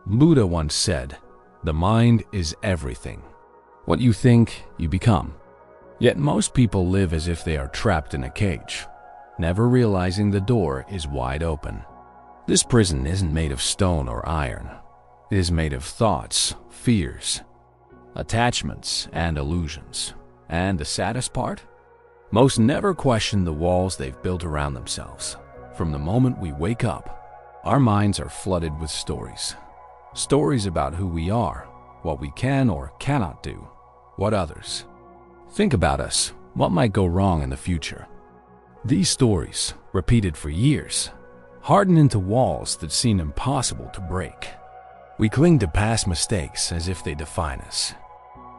Buddha once said, "The mind is everything. What you think, you become." Yet most people live as if they are trapped in a cage, never realizing the door is wide open. This prison isn't made of stone or iron. It is made of thoughts, fears, attachments, and illusions. And the saddest part? Most never question the walls they've built around themselves. From the moment we wake up, our minds are flooded with stories. Stories about who we are, what we can or cannot do, what others think about us, what might go wrong in the future. These stories, repeated for years, harden into walls that seem impossible to break. We cling to past mistakes as if they define us.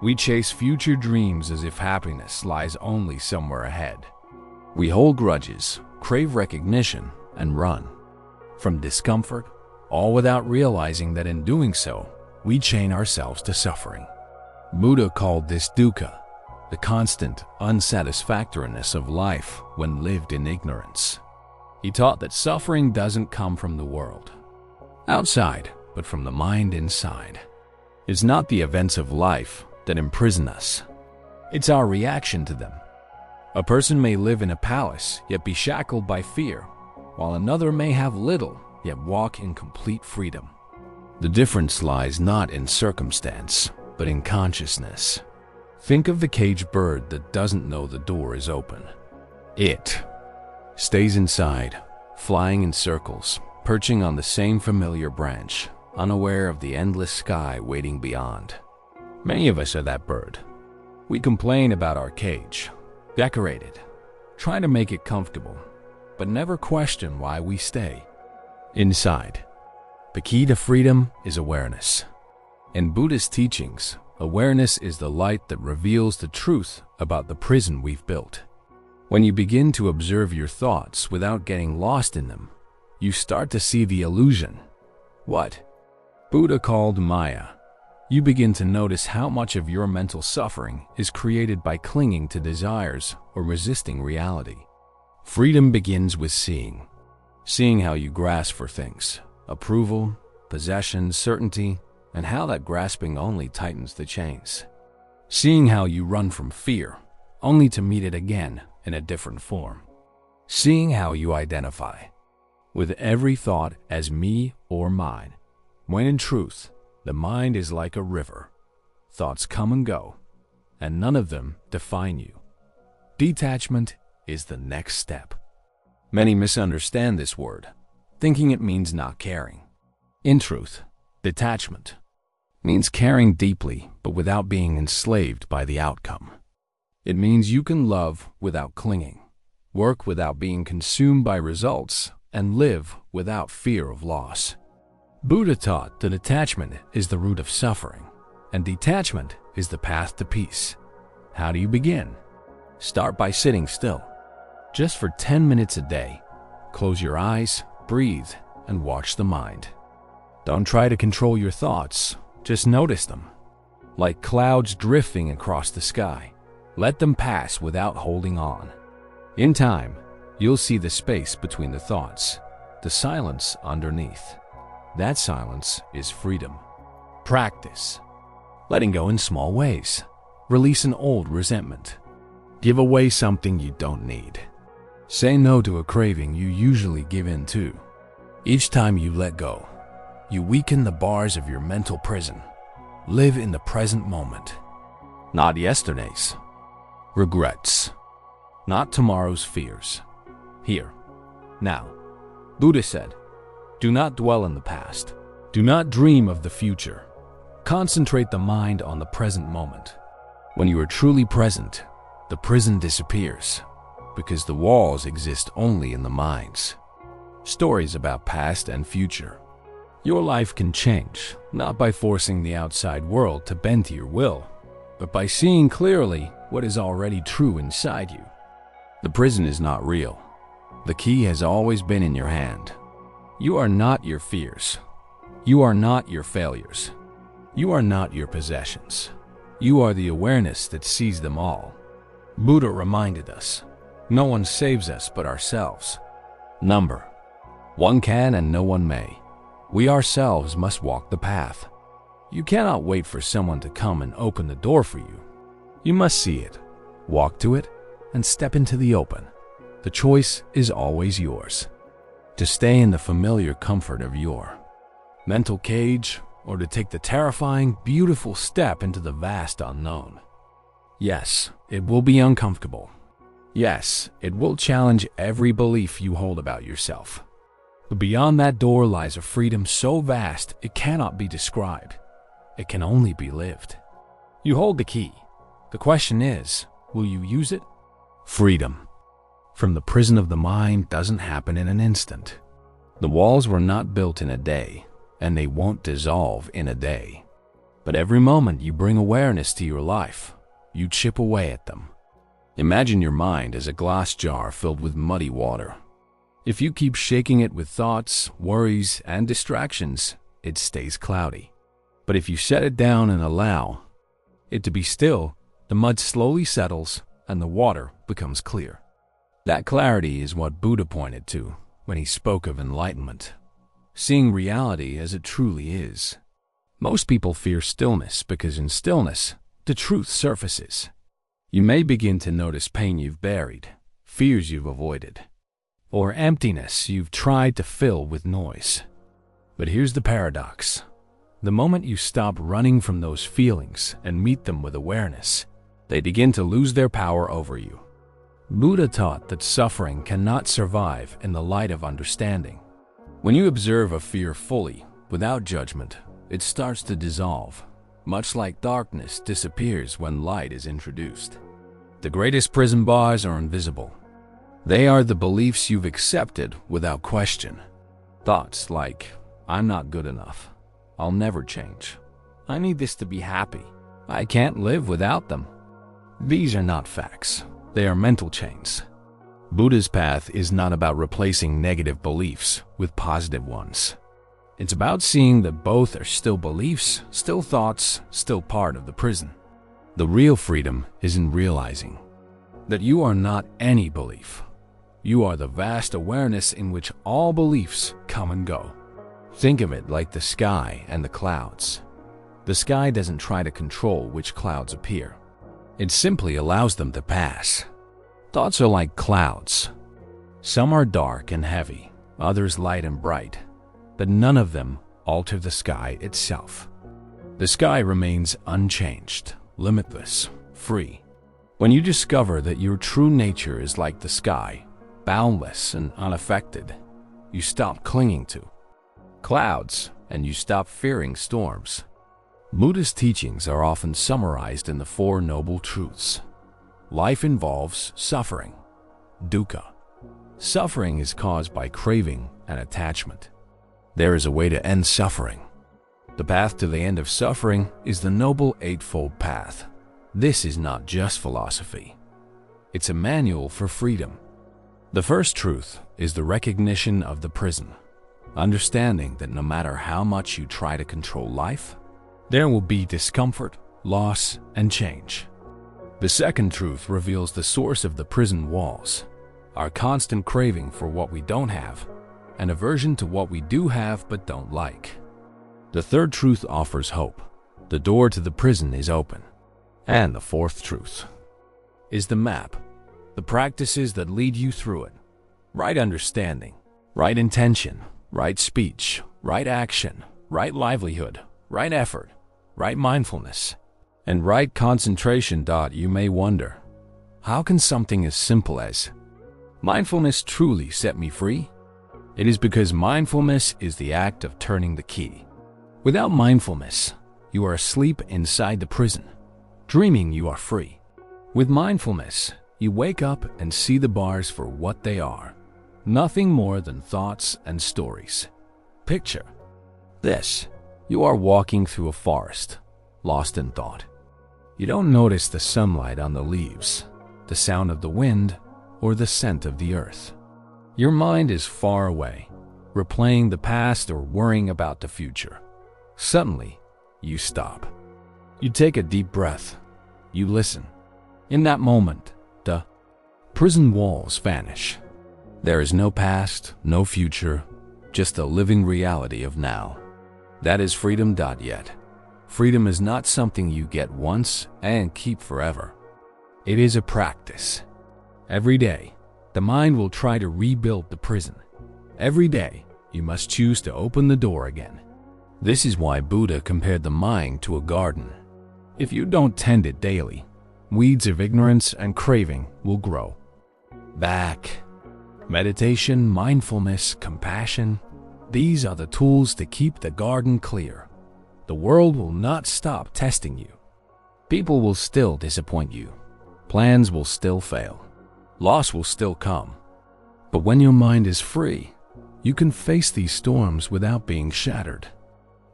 We chase future dreams as if happiness lies only somewhere ahead. We hold grudges, crave recognition, and run from discomfort, all without realizing that in doing so, we chain ourselves to suffering. Buddha called this dukkha, the constant unsatisfactoriness of life when lived in ignorance. He taught that suffering doesn't come from the world outside, but from the mind inside. It's not the events of life that imprison us. It's our reaction to them. A person may live in a palace, yet be shackled by fear, while another may have little, yet walk in complete freedom. The difference lies not in circumstance, but in consciousness. Think of the caged bird that doesn't know the door is open. It stays inside, flying in circles, perching on the same familiar branch, unaware of the endless sky waiting beyond. Many of us are that bird. We complain about our cage, decorate it, try to make it comfortable, but never question why we stay inside. The key to freedom is awareness. In Buddhist teachings, awareness is the light that reveals the truth about the prison we've built. When you begin to observe your thoughts without getting lost in them, you start to see the illusion. What Buddha called Maya. You begin to notice how much of your mental suffering is created by clinging to desires or resisting reality. Freedom begins with seeing. Seeing how you grasp for things, approval, possession, certainty, and how that grasping only tightens the chains. Seeing how you run from fear, only to meet it again in a different form. Seeing how you identify with every thought as me or mine, when in truth, the mind is like a river. Thoughts come and go, and none of them define you. Detachment is the next step. Many misunderstand this word, thinking it means not caring. In truth, detachment means caring deeply but without being enslaved by the outcome. It means you can love without clinging, work without being consumed by results, and live without fear of loss. Buddha taught that attachment is the root of suffering, and detachment is the path to peace. How do you begin? Start by sitting still. Just for 10 minutes a day, close your eyes, breathe, and watch the mind. Don't try to control your thoughts, just notice them. Like clouds drifting across the sky, let them pass without holding on. In time, you'll see the space between the thoughts, the silence underneath. That silence is freedom. Practice letting go in small ways. Release an old resentment. Give away something you don't need. Say no to a craving you usually give in to. Each time you let go, you weaken the bars of your mental prison. Live in the present moment, not yesterday's regrets, not tomorrow's fears. Here, now. Buddha said, do not dwell in the past. Do not dream of the future. Concentrate the mind on the present moment. When you are truly present, the prison disappears, because the walls exist only in the minds. Stories about past and future. Your life can change, not by forcing the outside world to bend to your will, but by seeing clearly what is already true inside you. The prison is not real. The key has always been in your hand. You are not your fears. You are not your failures. You are not your possessions. You are the awareness that sees them all. Buddha reminded us, no one saves us but ourselves. Number 1 can and no one may. We ourselves must walk the path. You cannot wait for someone to come and open the door for you. You must see it, walk to it, and step into the open. The choice is always yours. To stay in the familiar comfort of your mental cage, or to take the terrifying, beautiful step into the vast unknown. Yes, it will be uncomfortable. Yes, it will challenge every belief you hold about yourself. But beyond that door lies a freedom so vast it cannot be described. It can only be lived. You hold the key. The question is, will you use it? Freedom from the prison of the mind doesn't happen in an instant. The walls were not built in a day, and they won't dissolve in a day. But every moment you bring awareness to your life, you chip away at them. Imagine your mind as a glass jar filled with muddy water. If you keep shaking it with thoughts, worries, and distractions, it stays cloudy. But if you set it down and allow it to be still, the mud slowly settles and the water becomes clear. That clarity is what Buddha pointed to when he spoke of enlightenment, seeing reality as it truly is. Most people fear stillness because in stillness, the truth surfaces. You may begin to notice pain you've buried, fears you've avoided, or emptiness you've tried to fill with noise. But here's the paradox. The moment you stop running from those feelings and meet them with awareness, they begin to lose their power over you. Buddha taught that suffering cannot survive in the light of understanding. When you observe a fear fully, without judgment, it starts to dissolve, much like darkness disappears when light is introduced. The greatest prison bars are invisible. They are the beliefs you've accepted without question. Thoughts like, I'm not good enough. I'll never change. I need this to be happy. I can't live without them. These are not facts. They are mental chains. Buddha's path is not about replacing negative beliefs with positive ones. It's about seeing that both are still beliefs, still thoughts, still part of the prison. The real freedom is in realizing that you are not any belief. You are the vast awareness in which all beliefs come and go. Think of it like the sky and the clouds. The sky doesn't try to control which clouds appear. It simply allows them to pass. Thoughts are like clouds. Some are dark and heavy, others light and bright, but none of them alter the sky itself. The sky remains unchanged, limitless, free. When you discover that your true nature is like the sky, boundless and unaffected, you stop clinging to clouds and you stop fearing storms. Buddhist teachings are often summarized in the Four Noble Truths. Life involves suffering, dukkha. Suffering is caused by craving and attachment. There is a way to end suffering. The path to the end of suffering is the Noble Eightfold Path. This is not just philosophy. It's a manual for freedom. The first truth is the recognition of the prison, understanding that no matter how much you try to control life, there will be discomfort, loss, and change. The second truth reveals the source of the prison walls, our constant craving for what we don't have, and aversion to what we do have but don't like. The third truth offers hope. The door to the prison is open. And the fourth truth is the map, the practices that lead you through it. Right understanding, right intention, right speech, right action, right livelihood, right effort, right mindfulness, and right concentration. You may wonder, how can something as simple as mindfulness truly set me free? It is because mindfulness is the act of turning the key. Without mindfulness, you are asleep inside the prison, dreaming you are free. With mindfulness, you wake up and see the bars for what they are, nothing more than thoughts and stories. Picture this. You are walking through a forest, lost in thought. You don't notice the sunlight on the leaves, the sound of the wind, or the scent of the earth. Your mind is far away, replaying the past or worrying about the future. Suddenly, you stop. You take a deep breath. You listen. In that moment, the prison walls vanish. There is no past, no future, just a living reality of now. That is freedom. Yet, freedom is not something you get once and keep forever. It is a practice. Every day, the mind will try to rebuild the prison. Every day, you must choose to open the door again. This is why Buddha compared the mind to a garden. If you don't tend it daily, weeds of ignorance and craving will grow. Back. Meditation, mindfulness, compassion, these are the tools to keep the garden clear. The world will not stop testing you. People will still disappoint you. Plans will still fail. Loss will still come. But when your mind is free, you can face these storms without being shattered.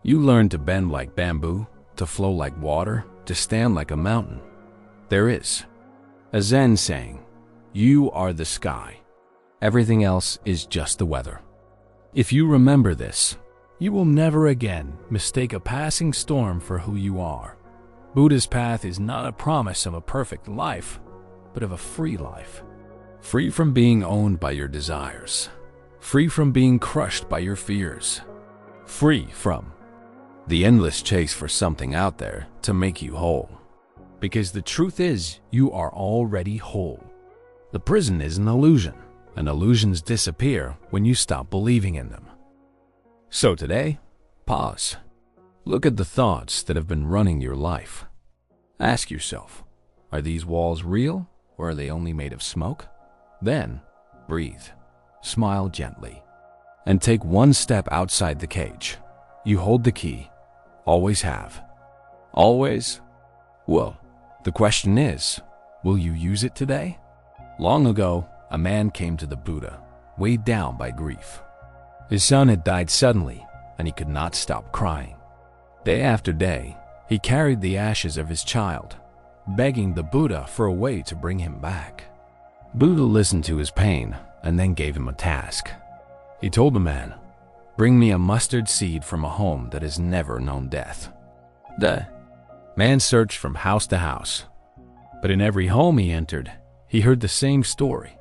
You learn to bend like bamboo, to flow like water, to stand like a mountain. There is a Zen saying, "You are the sky. Everything else is just the weather." If you remember this, you will never again mistake a passing storm for who you are. Buddha's path is not a promise of a perfect life, but of a free life. Free from being owned by your desires. Free from being crushed by your fears. Free from the endless chase for something out there to make you whole. Because the truth is, you are already whole. The prison is an illusion, and illusions disappear when you stop believing in them. So today, pause. Look at the thoughts that have been running your life. Ask yourself, are these walls real, or are they only made of smoke? Then, breathe, smile gently, and take one step outside the cage. You hold the key. Always have. Always? Well, the question is, will you use it today? Long ago, a man came to the Buddha, weighed down by grief. His son had died suddenly, and he could not stop crying. Day after day, he carried the ashes of his child, begging the Buddha for a way to bring him back. Buddha listened to his pain and then gave him a task. He told the man, "Bring me a mustard seed from a home that has never known death." The man searched from house to house, but in every home he entered, he heard the same story.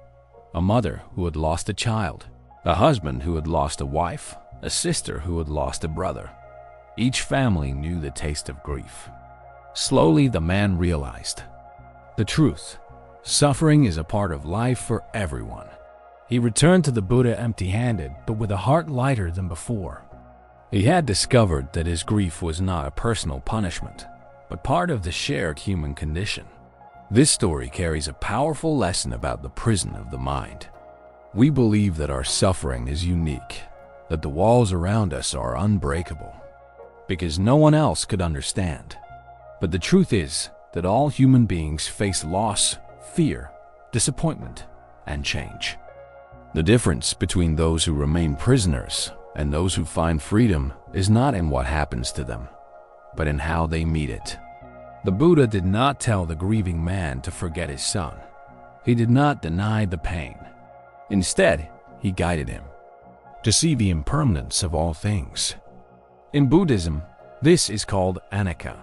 A mother who had lost a child, a husband who had lost a wife, a sister who had lost a brother. Each family knew the taste of grief. Slowly, the man realized the truth. Suffering is a part of life for everyone. He returned to the Buddha empty-handed, but with a heart lighter than before. He had discovered that his grief was not a personal punishment, but part of the shared human condition. This story carries a powerful lesson about the prison of the mind. We believe that our suffering is unique, that the walls around us are unbreakable, because no one else could understand. But the truth is that all human beings face loss, fear, disappointment, and change. The difference between those who remain prisoners and those who find freedom is not in what happens to them, but in how they meet it. The Buddha did not tell the grieving man to forget his son. He did not deny the pain. Instead, he guided him to see the impermanence of all things. In Buddhism, this is called anicca.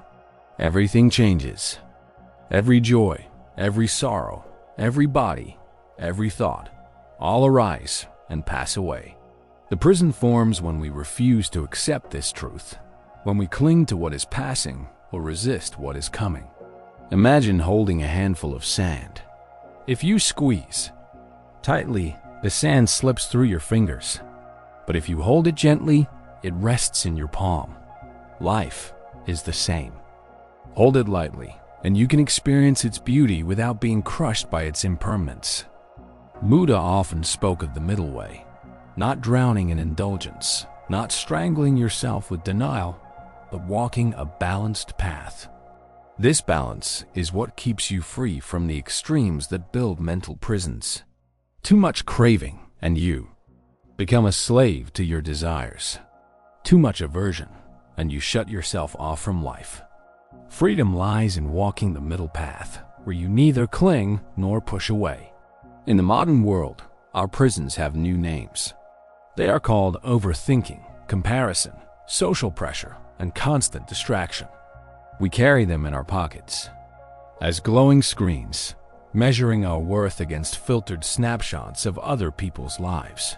Everything changes. Every joy, every sorrow, every body, every thought, all arise and pass away. The prison forms when we refuse to accept this truth, when we cling to what is passing or resist what is coming. Imagine holding a handful of sand. If you squeeze tightly, the sand slips through your fingers. But if you hold it gently, it rests in your palm. Life is the same. Hold it lightly, and you can experience its beauty without being crushed by its impermanence. Buddha often spoke of the middle way, not drowning in indulgence, not strangling yourself with denial, but walking a balanced path. This balance is what keeps you free from the extremes that build mental prisons. Too much craving, and you become a slave to your desires. Too much aversion, and you shut yourself off from life. Freedom lies in walking the middle path, where you neither cling nor push away. In the modern world, our prisons have new names. They are called overthinking, comparison, social pressure, and constant distraction. We carry them in our pockets as glowing screens, measuring our worth against filtered snapshots of other people's lives.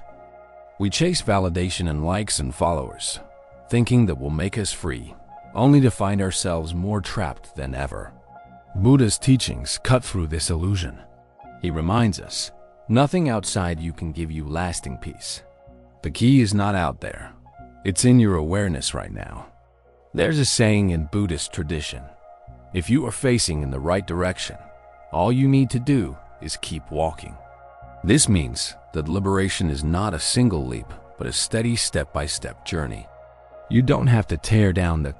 We chase validation and likes and followers, thinking that will make us free, only to find ourselves more trapped than ever. Buddha's teachings cut through this illusion. He reminds us, nothing outside you can give you lasting peace. The key is not out there. It's in your awareness right now. There's a saying in Buddhist tradition, if you are facing in the right direction, all you need to do is keep walking. This means that liberation is not a single leap, but a steady step-by-step journey. You don't have to tear down the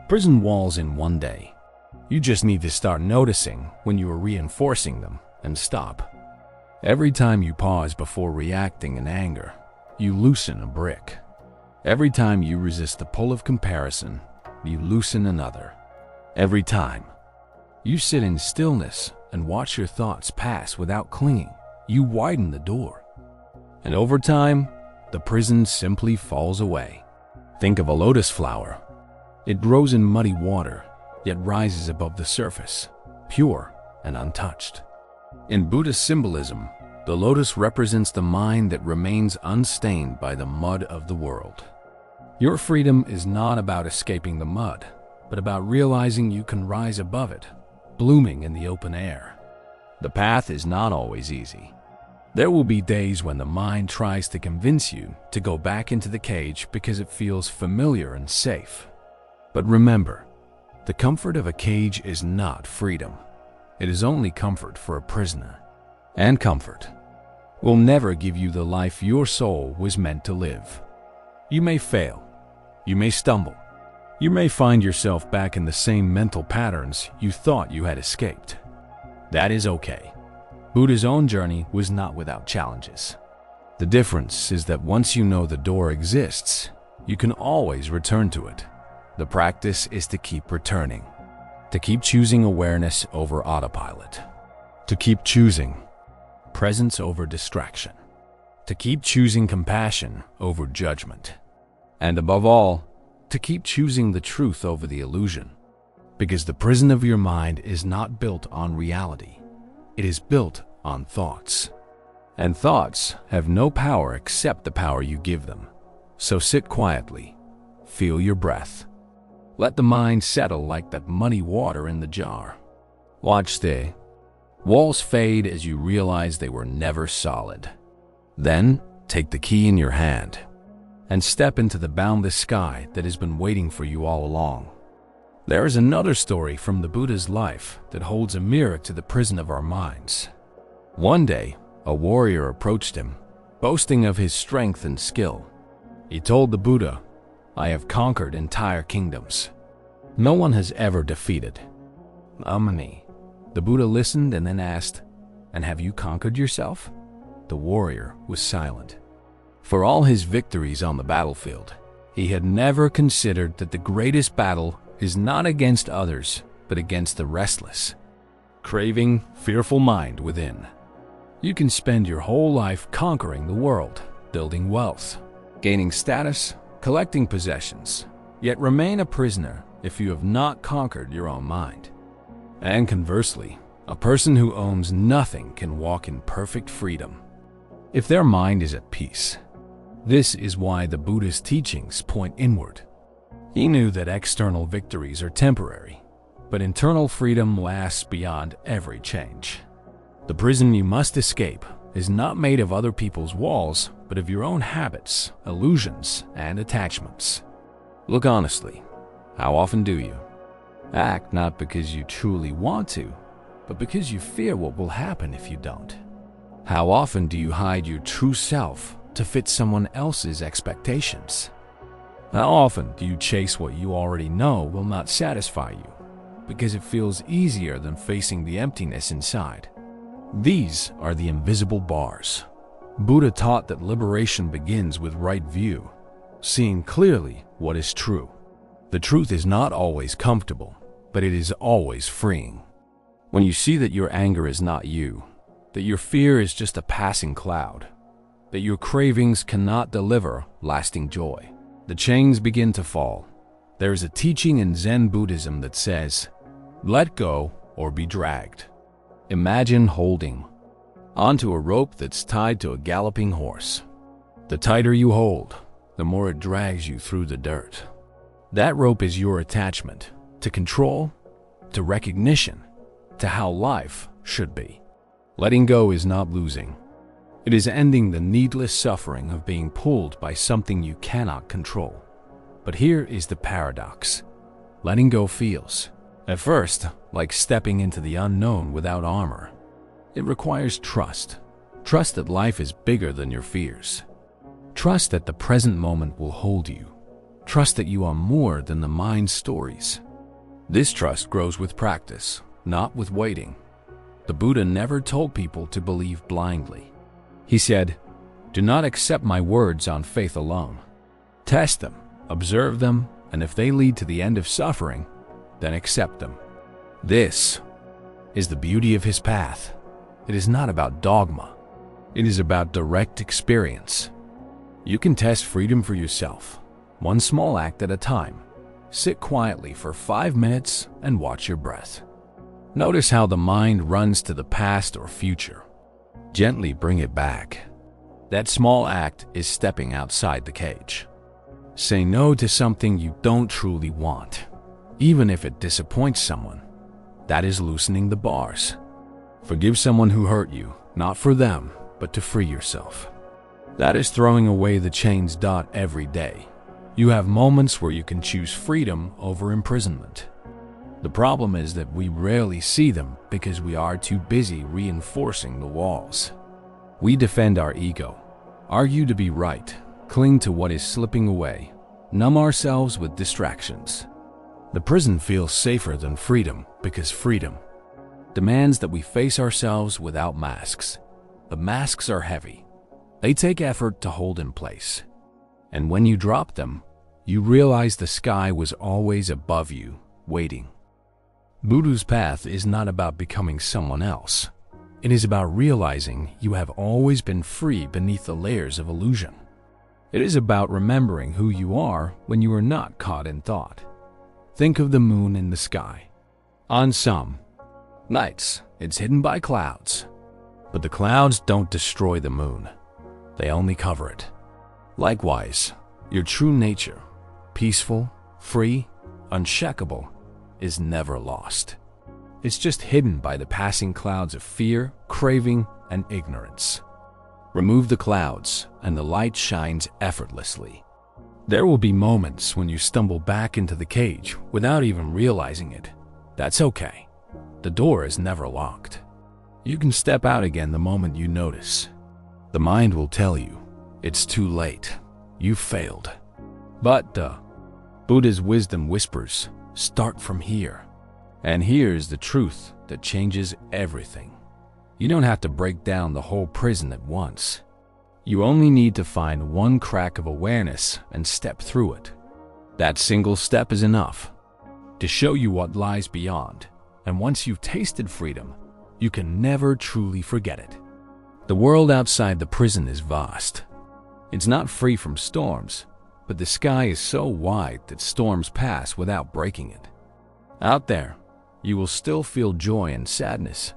prison walls in one day. You just need to start noticing when you are reinforcing them and stop. Every time you pause before reacting in anger, you loosen a brick. Every time you resist the pull of comparison, you loosen another. Every time you sit in stillness and watch your thoughts pass without clinging, you widen the door. And over time, the prison simply falls away. Think of a lotus flower. It grows in muddy water, yet rises above the surface, pure and untouched. In Buddhist symbolism, the lotus represents the mind that remains unstained by the mud of the world. Your freedom is not about escaping the mud, but about realizing you can rise above it, blooming in the open air. The path is not always easy. There will be days when the mind tries to convince you to go back into the cage because it feels familiar and safe. But remember, the comfort of a cage is not freedom. It is only comfort for a prisoner. And comfort will never give you the life your soul was meant to live. You may fail. You may stumble. You may find yourself back in the same mental patterns you thought you had escaped. That is okay. Buddha's own journey was not without challenges. The difference is that once you know the door exists, you can always return to it. The practice is to keep returning, to keep choosing awareness over autopilot, to keep choosing presence over distraction, to keep choosing compassion over judgment, and above all, to keep choosing the truth over the illusion. Because the prison of your mind is not built on reality. It is built on thoughts. And thoughts have no power except the power you give them. So sit quietly. Feel your breath. Let the mind settle like that muddy water in the jar. Watch the walls fade as you realize they were never solid. Then take the key in your hand and step into the boundless sky that has been waiting for you all along. There is another story from the Buddha's life that holds a mirror to the prison of our minds. One day, a warrior approached him, boasting of his strength and skill. He told the Buddha, "I have conquered entire kingdoms. No one has ever defeated me." The Buddha listened and then asked, "And have you conquered yourself?" The warrior was silent. For all his victories on the battlefield, he had never considered that the greatest battle is not against others, but against the restless, craving, fearful mind within. You can spend your whole life conquering the world, building wealth, gaining status, collecting possessions, yet remain a prisoner if you have not conquered your own mind. And conversely, a person who owns nothing can walk in perfect freedom if their mind is at peace. This is why the Buddhist teachings point inward. He knew that external victories are temporary, but internal freedom lasts beyond every change. The prison you must escape is not made of other people's walls, but of your own habits, illusions, and attachments. Look honestly, how often do you act not because you truly want to, but because you fear what will happen if you don't? How often do you hide your true self to fit someone else's expectations? How often do you chase what you already know will not satisfy you, because it feels easier than facing the emptiness inside? These are the invisible bars. Buddha taught that liberation begins with right view, seeing clearly what is true. The truth is not always comfortable, but it is always freeing. When you see that your anger is not you, that your fear is just a passing cloud, that your cravings cannot deliver lasting joy, the chains begin to fall. There is a teaching in Zen Buddhism that says, "Let go or be dragged." Imagine holding onto a rope that's tied to a galloping horse. The tighter you hold, the more it drags you through the dirt. That rope is your attachment to control, to recognition, to how life should be. Letting go is not losing. It is ending the needless suffering of being pulled by something you cannot control. But here is the paradox. Letting go feels, at first, like stepping into the unknown without armor. It requires trust. Trust that life is bigger than your fears. Trust that the present moment will hold you. Trust that you are more than the mind's stories. This trust grows with practice, not with waiting. The Buddha never told people to believe blindly. He said, "Do not accept my words on faith alone. Test them, observe them, and if they lead to the end of suffering, then accept them." This is the beauty of his path. It is not about dogma. It is about direct experience. You can test freedom for yourself, one small act at a time. Sit quietly for 5 minutes and watch your breath. Notice how the mind runs to the past or future. Gently bring it back. That small act is stepping outside the cage. Say no to something you don't truly want, even if it disappoints someone. That is loosening the bars. Forgive someone who hurt you, not for them, but to free yourself. That is throwing away the chains. Every day, you have moments where you can choose freedom over imprisonment. The problem is that we rarely see them because we are too busy reinforcing the walls. We defend our ego, argue to be right, cling to what is slipping away, numb ourselves with distractions. The prison feels safer than freedom because freedom demands that we face ourselves without masks. The masks are heavy. They take effort to hold in place. And when you drop them, you realize the sky was always above you, waiting. Buddha's path is not about becoming someone else. It is about realizing you have always been free beneath the layers of illusion. It is about remembering who you are when you are not caught in thought. Think of the moon in the sky. On some nights, it's hidden by clouds. But the clouds don't destroy the moon. They only cover it. Likewise, your true nature, peaceful, free, unshakable, is never lost. It's just hidden by the passing clouds of fear, craving, and ignorance. Remove the clouds, and the light shines effortlessly. There will be moments when you stumble back into the cage without even realizing it. That's okay. The door is never locked. You can step out again the moment you notice. The mind will tell you, it's too late. You failed. But Buddha's wisdom whispers, start from here. And here's the truth that changes everything. You don't have to break down the whole prison at once. You only need to find one crack of awareness and step through it. That single step is enough to show you what lies beyond. And once you've tasted freedom, you can never truly forget it. The world outside the prison is vast. It's not free from storms, but the sky is so wide that storms pass without breaking it. Out there, you will still feel joy and sadness,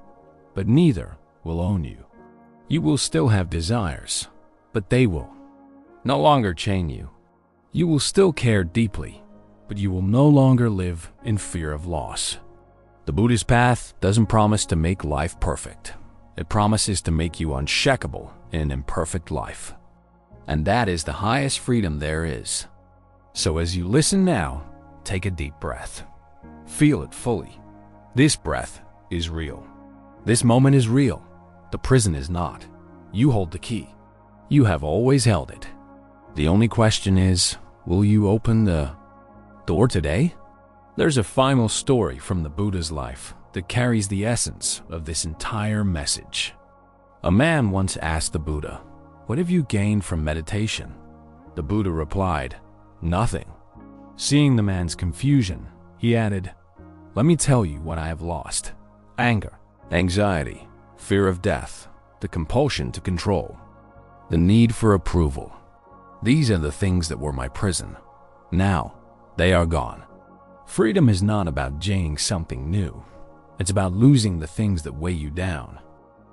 but neither will own you. You will still have desires, but they will no longer chain you. You will still care deeply, but you will no longer live in fear of loss. The Buddhist path doesn't promise to make life perfect. It promises to make you unshakable in an imperfect life. And that is the highest freedom there is. So as you listen now, take a deep breath. Feel it fully. This breath is real. This moment is real. The prison is not. You hold the key. You have always held it. The only question is, will you open the door today? There's a final story from the Buddha's life that carries the essence of this entire message. A man once asked the Buddha, "What have you gained from meditation?" The Buddha replied, "Nothing." Seeing the man's confusion, he added, "Let me tell you what I have lost: anger, anxiety, fear of death, the compulsion to control, the need for approval. These are the things that were my prison. Now, they are gone." Freedom is not about gaining something new. It's about losing the things that weigh you down.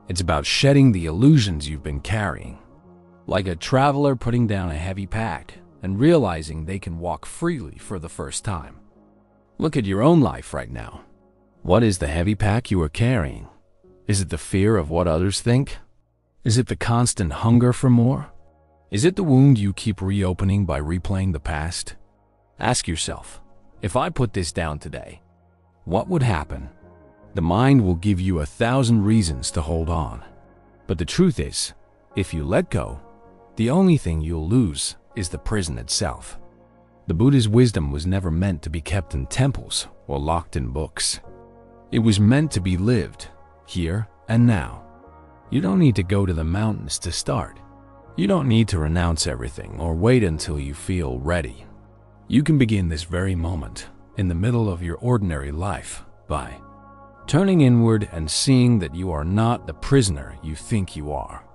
It's about shedding the illusions you've been carrying. like a traveler putting down a heavy pack and realizing they can walk freely for the first time. Look at your own life right now. What is the heavy pack you are carrying? Is it the fear of what others think? Is it the constant hunger for more? Is it the wound you keep reopening by replaying the past? Ask yourself, if I put this down today, what would happen? The mind will give you 1,000 reasons to hold on. But the truth is, if you let go, the only thing you'll lose is the prison itself. The Buddha's wisdom was never meant to be kept in temples or locked in books. It was meant to be lived, here and now. You don't need to go to the mountains to start. You don't need to renounce everything or wait until you feel ready. You can begin this very moment, in the middle of your ordinary life, by turning inward and seeing that you are not the prisoner you think you are.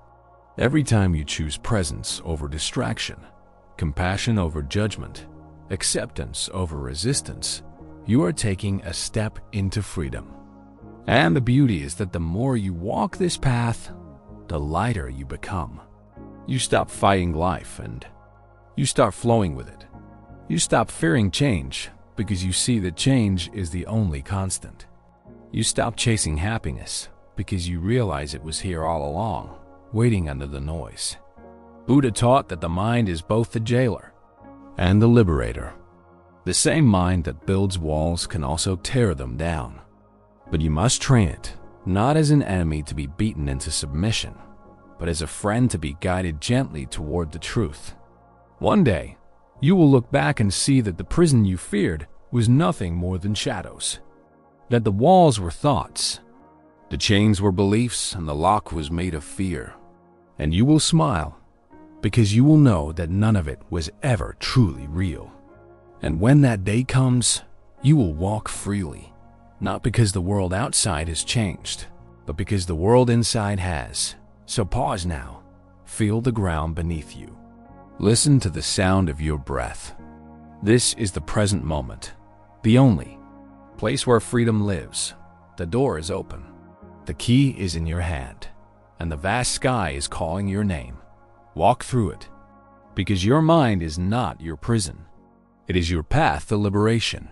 Every time you choose presence over distraction, compassion over judgment, acceptance over resistance, you are taking a step into freedom. And the beauty is that the more you walk this path, the lighter you become. You stop fighting life and you start flowing with it. You stop fearing change because you see that change is the only constant. You stop chasing happiness because you realize it was here all along, waiting under the noise. Buddha taught that the mind is both the jailer and the liberator. The same mind that builds walls can also tear them down. But you must train it, not as an enemy to be beaten into submission, but as a friend to be guided gently toward the truth. One day, you will look back and see that the prison you feared was nothing more than shadows, that the walls were thoughts, the chains were beliefs, and the lock was made of fear. And you will smile, because you will know that none of it was ever truly real. And when that day comes, you will walk freely, not because the world outside has changed, but because the world inside has. So pause now, feel the ground beneath you. Listen to the sound of your breath. This is the present moment, the only place where freedom lives. The door is open, the key is in your hand, and the vast sky is calling your name. Walk through it, because your mind is not your prison. It is your path to liberation.